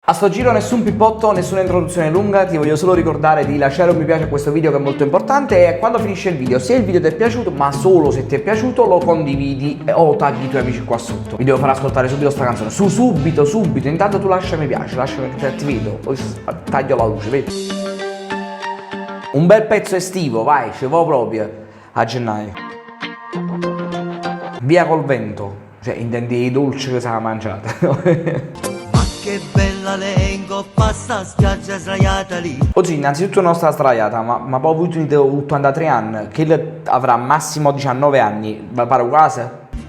A sto giro nessun pippotto, nessuna introduzione lunga, ti voglio solo ricordare di lasciare un mi piace a questo video che è molto importante e quando finisce il video, se il video ti è piaciuto, ma solo se ti è piaciuto, lo condividi o tagli i tuoi amici qua sotto. Vi devo far ascoltare subito sta canzone, subito, intanto tu lascia mi piace, lasciami che ti vedo, poi taglio la luce, vedi? Un bel pezzo estivo, vai, ci vo proprio a gennaio. Via col vento, cioè intendi i dolci che si è mangiata. Che bella lengo, passa spiaggia sdraiata lì. Oggi innanzitutto non sta sdraiata, ma poi avuto 83 anni, che avrà massimo 19 anni, va pare quasi?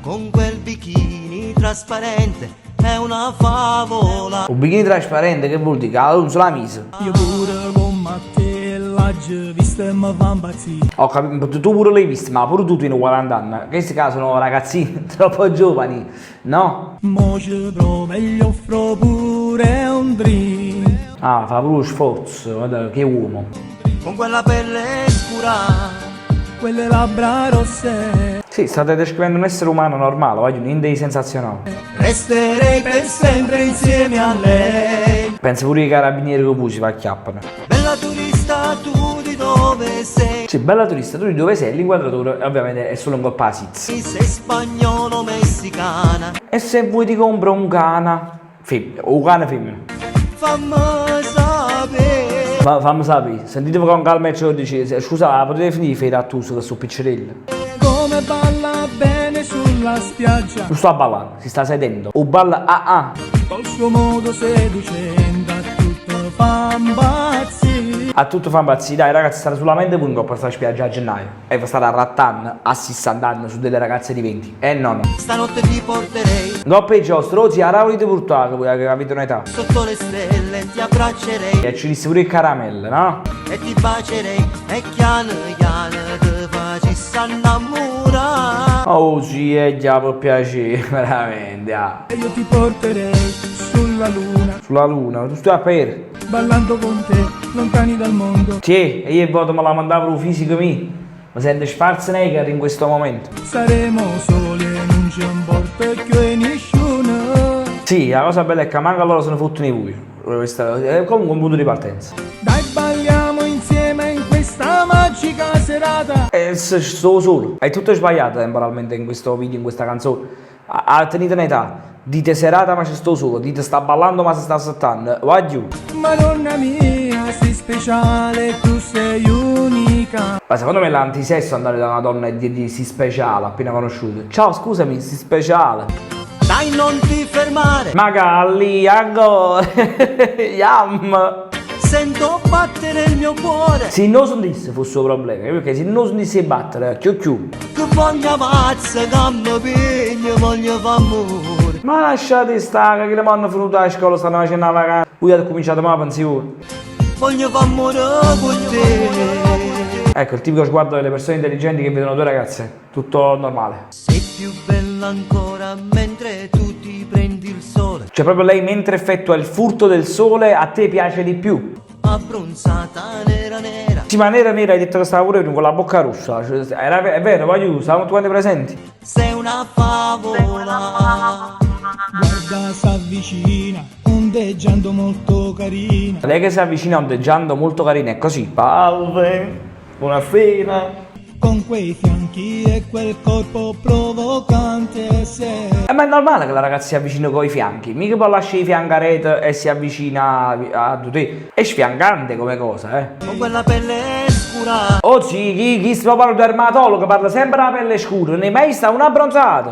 Con quel bikini trasparente, è una favola. Un bikini trasparente che vuol dire che non se l'ha mise? Io pure con Matteo l'ho vista e mi fa impazzire. Ho capito, tu pure l'hai visto, ma pure tu hai 40 anni. In questo caso sono ragazzini troppo giovani, no? Mo ci provo e gli offro pure un drink. Ah, fa pure sforzo, guarda che uomo. Con quella pelle scura, Quelle labbra rosse. Sì, state descrivendo un essere umano normale, voglio niente di sensazionale. Resterei per sempre insieme a lei. Penso pure i carabinieri che poi si acchiappano. bella turista, tu di dove sei? Sì, bella turista, tu di dove sei? L'inquadratura ovviamente è solo un coppa Siz. Sei spagnolo messicana. E se vuoi ti compro un cane femmina, o cane femmina. Fammi sapere. Ma fammi sapere, sentitevi con calma e ce lo dice. Scusa, potete finire i rattuso che sono piccerelle? Come balla bene sulla spiaggia. Non sta ballando, si sta sedendo. O balla Col suo modo seducente a tutto fa impazzire. a tutto fa impazzire. Dai ragazzi, state solamente voi in coppa sta spiaggia a gennaio. E vi state arrattando a 60 anni su delle ragazze di 20. No. Stanotte ti porterei Coppa e giostro, oggi a Rauli di portare voi che avete un'età. sotto le stelle, ti abbraccerei E ci disse pure il caramelle, no? e ti bacerei e piano piano ti facessi innamorare. Oh sì, è già per piacere, veramente. Ah. E io ti porterei sulla luna. Sulla luna, tu stai a per. Ballando con te, lontani dal mondo. Sì, e io voto me la mandavo fisico mio. Mi sente Schwarzenegger in questo momento. Saremo soli e non c'è un portacchio e nessuno. Sì, la cosa bella è che manca loro se ne fottono i voi. Questo è comunque un punto di partenza. Dai, balliamo insieme in questa magica serata. E sto solo. È tutto sbagliato temporalmente in questo video, in questa canzone. Tenete un'età. Dite serata ma ci sto solo. Dite sta ballando ma si sta aspettando. Voglio. Madonna mia, sei speciale, tu sei unica. Ma secondo me è l'antisesso andare da una donna e dirgli si speciale appena conosciuta. Ciao, scusami, si speciale. Dai, non ti fermare, Magalli, ancora. Yam. sento battere il mio cuore. Se non sentisse fosse un problema, perché se non sentisse battere, chiù. Che voglia pazza, che mi piglia, voglio fa amore. Ma lasciate stare, che le hanno finito a scuola, stanno facendo la vacanza. Voi avete cominciato ma la pensione. Voglio fa amore con te. Ecco, il tipico sguardo delle persone intelligenti che vedono due ragazze. Tutto normale. Sei più bella ancora mentre tu ti prendi il sole. Cioè proprio lei mentre effettua il furto del sole a te piace di più. Abbronzata nera. Sì, ma nera hai detto che stava pure con la bocca rossa. Cioè, è vero, voglio, stavamo tutti quanti presenti. Sei una favola. Guarda, s'avvicina, ondeggiando molto carina. Lei che si avvicina ondeggiando molto carina, è così. Palve, una fena. Con quei fianchi e quel corpo provocante sei. Ma è normale che la ragazza si avvicina con i fianchi, mica poi lascia i fiancarete e si avvicina a te. È sfiancante come cosa, Con quella pelle scura. Oh sì, chi sta parlando di dermatologo parla sempre della pelle scura, non è mai sta una abbronzata.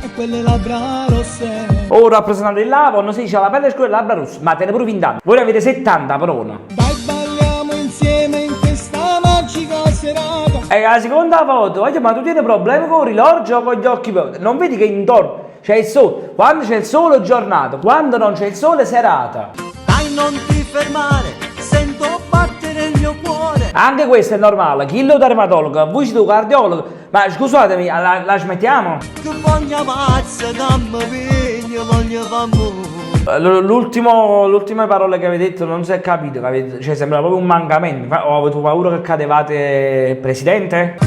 E quelle labbra rosse. Oh, rappresentante il lavoro, si dice la pelle scura e le labbra rosse, ma te ne pure 20 anni. Voi ne avete 70 per ora. Dai, balliamo insieme in questa magica serata. E la seconda foto, voglio, ma tu tieni problemi con l'orologio o con gli occhi? Non vedi che intorno c'è il sole? Quando c'è il sole è giornata, quando non c'è il sole è serata. Dai, non ti fermare, sento battere il mio cuore. Anche questo è normale, chi lo dermatologo, voi siete un cardiologo, ma scusatemi, la smettiamo? Che voglia pazza, che mi piglia, voglio fa amore. L'ultima parola che avete detto non si è capito, cioè sembra proprio un mancamento. Ho avuto paura che cadevate presidente?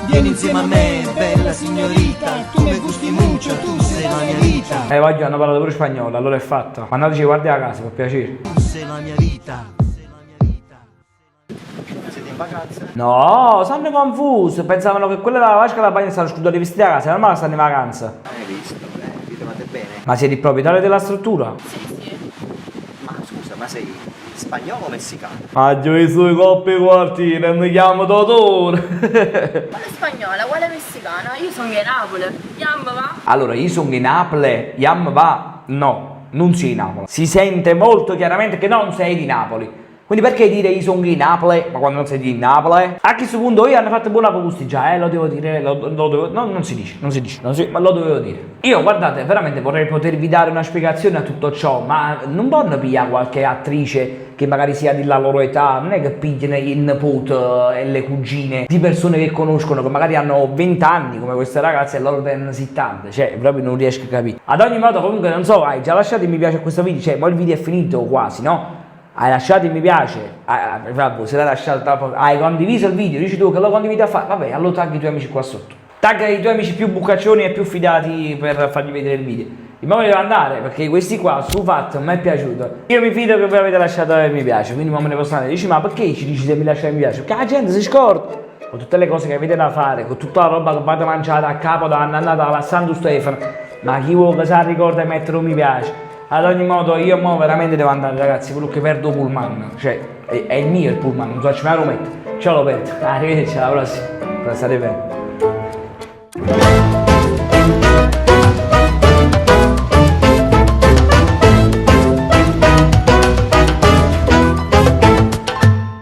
Vieni insieme a me, bella signorita, tu mi gusti mucho, tu sei la mia vita, Voglio, hanno parlato pure spagnolo, allora è fatta. Mandateci guardi a casa, per piacere. tu sei la mia vita. Siete in vacanza? No, stanno confusi. Pensavano che quella della Vasca la bagna stanno scudati vestiti a casa, è normale stanno in vacanza. Hai visto? Vi trovate bene? Ma sei il proprietario della struttura? Ma scusa, ma sei spagnolo o messicano? Maggio i suoi coppi quartiere, mi chiamo Totoro. Quale spagnola, quale messicana? Io sono di Napoli. Yam va? Allora, io sono di Napoli, Yam va? No, non sei di Napoli. Si sente molto chiaramente che non sei di Napoli. Quindi perché dire io sono di Napoli, ma quando non sei di Napoli? A questo punto io hanno fatto buona pubblicità, lo devo dire, no, non si dice, ma lo dovevo dire. Io, guardate, veramente vorrei potervi dare una spiegazione a tutto ciò, ma non possono pigliare qualche attrice che magari sia della loro età, non è che pigliano il nipote e le cugine di persone che conoscono, che magari hanno 20 anni, come queste ragazze, e loro hanno 70, cioè, proprio non riesco a capire. Ad ogni modo, comunque, non so, hai già lasciato il mi piace a questo video, cioè, ma il video è finito quasi, no? Hai lasciato il mi piace, vabbè, se l'hai lasciato, hai condiviso il video, dici tu che lo condividi a fare, vabbè, allora tagli i tuoi amici qua sotto. Tagga i tuoi amici più bucaccioni e più fidati per fargli vedere il video. Il modo devo andare, perché questi qua, su fatto, mi è piaciuto. Io mi fido che voi avete lasciato il mi piace, quindi me ne posso andare. Dici, ma perché ci dici se mi lasciate il mi piace? Perché la gente si scorda. Con tutte le cose che avete da fare, con tutta la roba che avete mangiato a capo da andata alla Santo Stefano. Ma chi vuole che si ricorda di mettere un mi piace? Ad ogni modo io mo veramente devo andare, ragazzi, quello che perdo pullman, cioè è il mio il pullman, non so se me lo metto, ce lo perdo. Arrivederci, alla prossima, state bene.